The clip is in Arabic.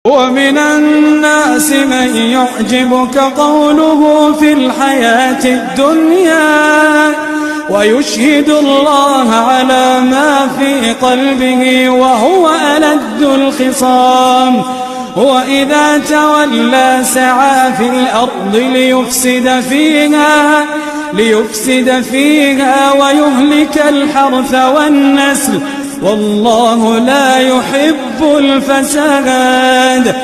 ومن الناس من يعجبك قوله في الحياة الدنيا ويشهد الله على ما في قلبه وهو ألد الخصام وإذا تولى سعى في الأرض ليفسد فيها ويهلك الحرث والنسل والله لا يحب الفساد.